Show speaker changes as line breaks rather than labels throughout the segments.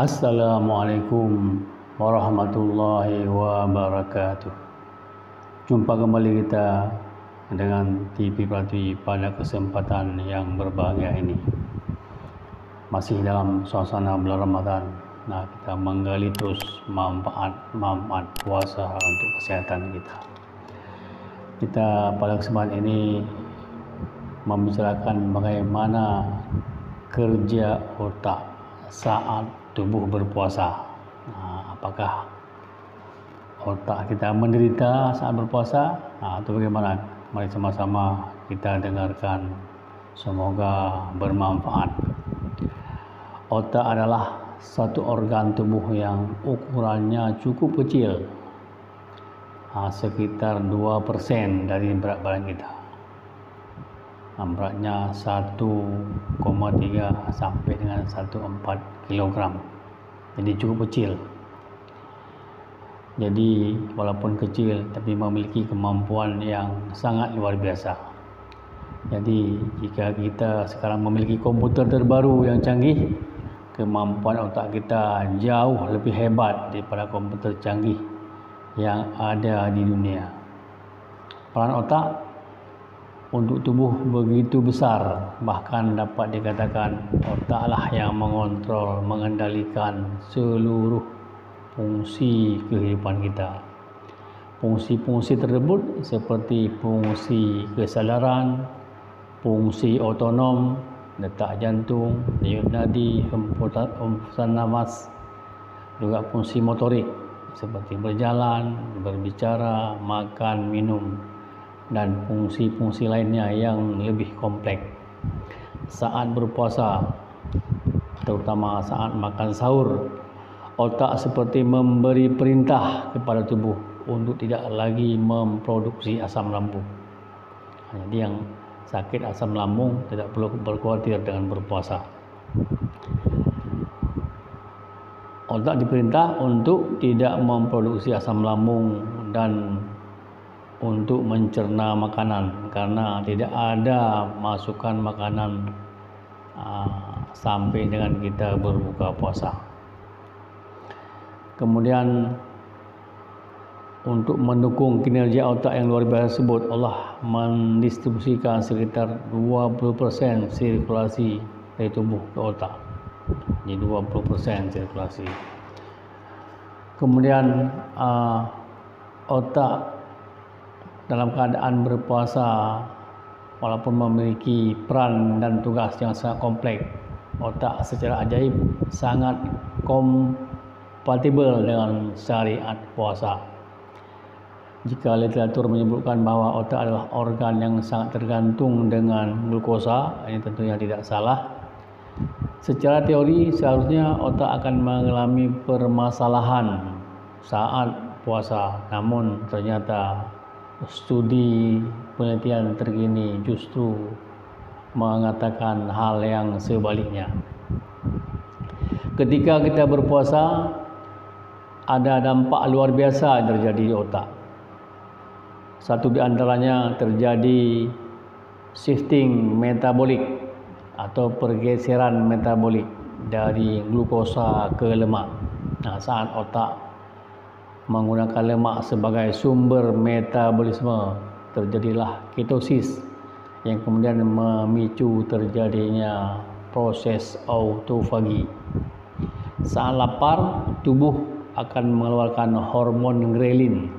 Assalamualaikum warahmatullahi wabarakatuh. Jumpa kembali kita dengan TV Pratwi pada kesempatan yang berbahagia ini. Masih dalam suasana bulan Ramadan. Nah, kita menggali terus manfaat puasa untuk kesehatan kita. Kita pada kesempatan ini membicarakan bagaimana kerja otak saat tubuh berpuasa. Apakah otak kita menderita saat berpuasa? Atau bagaimana? Mari sama-sama kita dengarkan. Semoga bermanfaat. Otak adalah satu organ tubuh yang ukurannya cukup kecil, sekitar 2% dari berat badan kita. Beratnya 1,3 sampai dengan 1,4 kg. Jadi cukup kecil. Jadi walaupun kecil tapi memiliki kemampuan yang sangat luar biasa. Jadi jika kita sekarang memiliki komputer terbaru yang canggih, kemampuan otak kita jauh lebih hebat daripada komputer canggih yang ada di dunia. Peran otak untuk tubuh begitu besar, bahkan dapat dikatakan otaklah yang mengendalikan seluruh fungsi kehidupan kita. Fungsi-fungsi tersebut seperti fungsi kesadaran, fungsi otonom, detak jantung, denyut nadi, hembusan nafas, juga fungsi motorik seperti berjalan, berbicara, makan, minum, dan fungsi-fungsi lainnya yang lebih kompleks. Saat berpuasa, terutama saat makan sahur, otak seperti memberi perintah kepada tubuh untuk tidak lagi memproduksi asam lambung. Jadi yang sakit asam lambung tidak perlu berkhawatir dengan berpuasa. Otak diperintah untuk tidak memproduksi asam lambung dan untuk mencerna makanan, karena tidak ada masukan makanan sampai dengan kita berbuka puasa. Kemudian untuk mendukung kinerja otak yang luar biasa tersebut, Allah mendistribusikan sekitar 20% sirkulasi dari tubuh ke otak. Jadi 20% sirkulasi. Kemudian otak dalam keadaan berpuasa, walaupun memiliki peran dan tugas yang sangat kompleks, otak secara ajaib sangat kompatibel dengan syariat puasa. Jika literatur menyebutkan bahwa otak adalah organ yang sangat tergantung dengan glukosa, ini tentunya tidak salah. Secara teori seharusnya otak akan mengalami permasalahan saat puasa, namun ternyata studi penelitian terkini justru mengatakan hal yang sebaliknya. Ketika kita berpuasa, ada dampak luar biasa yang terjadi di otak. Satu di antaranya terjadi shifting metabolik atau pergeseran metabolik dari glukosa ke lemak. Saat otak menggunakan lemak sebagai sumber metabolisme, terjadilah ketosis yang kemudian memicu terjadinya proses autofagi. Saat lapar, tubuh akan mengeluarkan hormon grelin,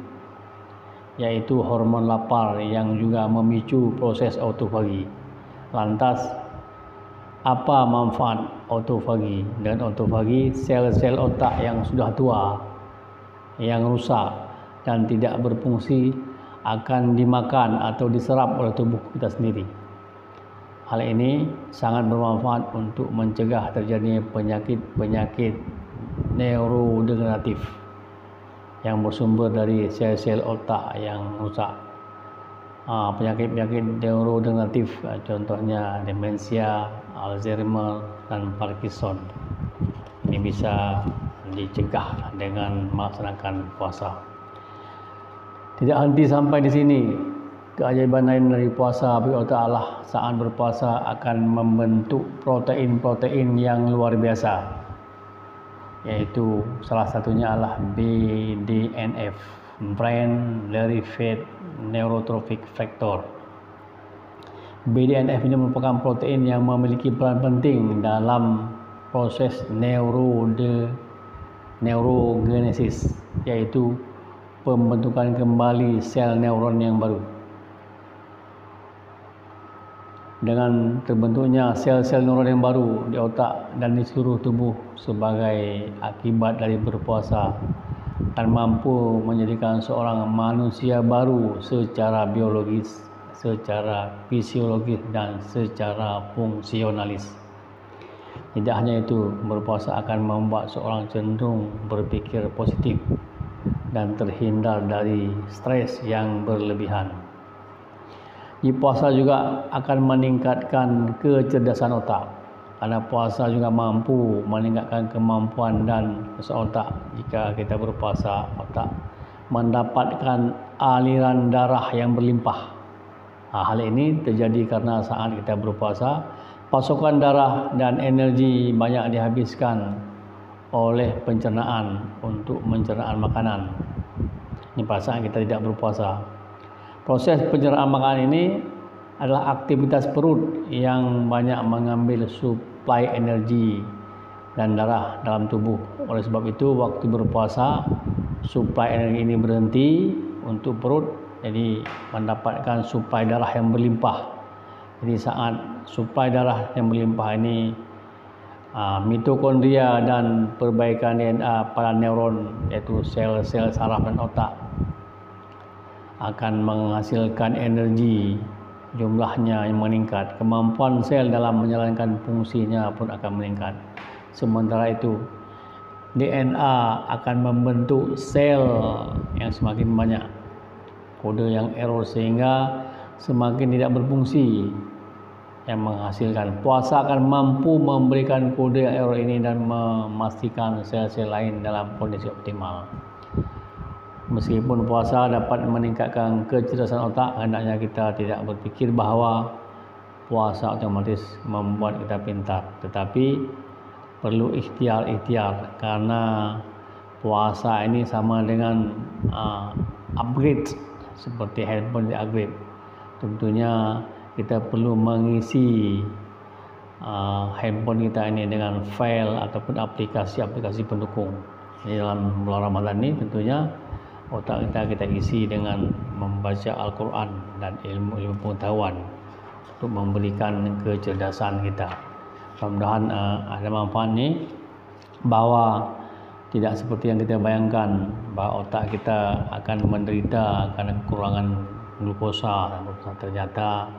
yaitu hormon lapar yang juga memicu proses autofagi. Lantas, apa manfaat autofagi? Dan autofagi, sel-sel otak yang sudah tua, yang rusak dan tidak berfungsi akan dimakan atau diserap oleh tubuh kita sendiri. Hal ini sangat bermanfaat untuk mencegah terjadinya penyakit neurodegeneratif yang bersumber dari sel-sel otak yang rusak. Penyakit-penyakit neurodegeneratif contohnya demensia, Alzheimer, dan Parkinson. Ini bisa dicegah dengan melaksanakan puasa. Tidak henti sampai di sini. Keajaiban lain dari puasa bagi otak Allah saat berpuasa akan membentuk protein-protein yang luar biasa. yaitu salah satunya adalah BDNF, Brain Derived Neurotrophic Factor. BDNF ini merupakan protein yang memiliki peran penting dalam proses neurogenesis, yaitu pembentukan kembali sel neuron yang baru. Dengan terbentuknya sel-sel neuron yang baru di otak dan di seluruh tubuh sebagai akibat dari berpuasa, akan mampu menjadikan seorang manusia baru secara biologis, secara fisiologis, dan secara fungsionalis. Tidak hanya itu, berpuasa akan membuat seorang cenderung berpikir positif dan terhindar dari stres yang berlebihan. Di puasa juga akan meningkatkan kecerdasan otak, karena puasa juga mampu meningkatkan kemampuan dan kecerdasan otak. Jika kita berpuasa, otak mendapatkan aliran darah yang berlimpah. Hal ini terjadi karena saat kita berpuasa, pasokan darah dan energi banyak dihabiskan oleh pencernaan untuk pencernaan makanan. Ini pada saat kita tidak berpuasa. Proses pencernaan makanan ini adalah aktivitas perut yang banyak mengambil suplai energi dan darah dalam tubuh. Oleh sebab itu, waktu berpuasa, suplai energi ini berhenti untuk perut, jadi mendapatkan suplai darah yang berlimpah. Jadi saat suplai darah yang berlimpah ini, mitokondria dan perbaikan DNA pada neuron, yaitu sel-sel saraf dan otak, akan menghasilkan energi, jumlahnya yang meningkat. Kemampuan sel dalam menjalankan fungsinya pun akan meningkat. Sementara itu, DNA akan membentuk sel yang semakin banyak, kode yang error, sehingga semakin tidak berfungsi, yang menghasilkan. Puasa akan mampu memberikan kode yang error ini dan memastikan sel-sel lain dalam kondisi optimal. Meskipun puasa dapat meningkatkan kecerdasan otak, hendaknya kita tidak berpikir bahawa puasa otomatis membuat kita pintar. Tetapi perlu ikhtiar, karena puasa ini sama dengan upgrade, seperti handphone di upgrade. Tentunya kita perlu mengisi handphone kita ini dengan file ataupun aplikasi-aplikasi pendukung. Di dalam bulan Ramadan ini tentunya otak kita isi dengan membaca Al-Quran dan ilmu-ilmu pengetahuan untuk memberikan kecerdasan kita. Mudah-mudahan ada manfaat ini, bahwa tidak seperti yang kita bayangkan, bahwa otak kita akan menderita karena kekurangan glukosa. Ternyata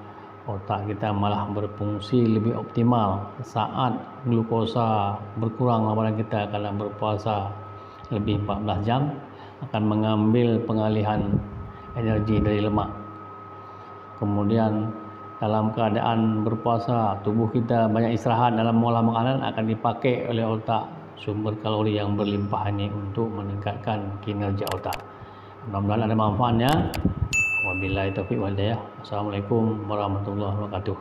otak kita malah berfungsi lebih optimal saat glukosa berkurang pada kita, karena berpuasa lebih 14 jam akan mengambil pengalihan energi dari lemak. Kemudian dalam keadaan berpuasa, tubuh kita banyak istirahat dalam mengolah makanan, akan dipakai oleh otak sumber kalori yang berlimpah ini untuk meningkatkan kinerja otak. Mudah-mudahan ada manfaatnya. Wabillahi taufiq wal hidayah. Assalamualaikum warahmatullahi wabarakatuh.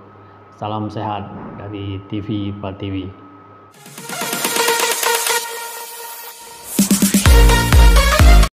Salam sehat dari TV Prativi.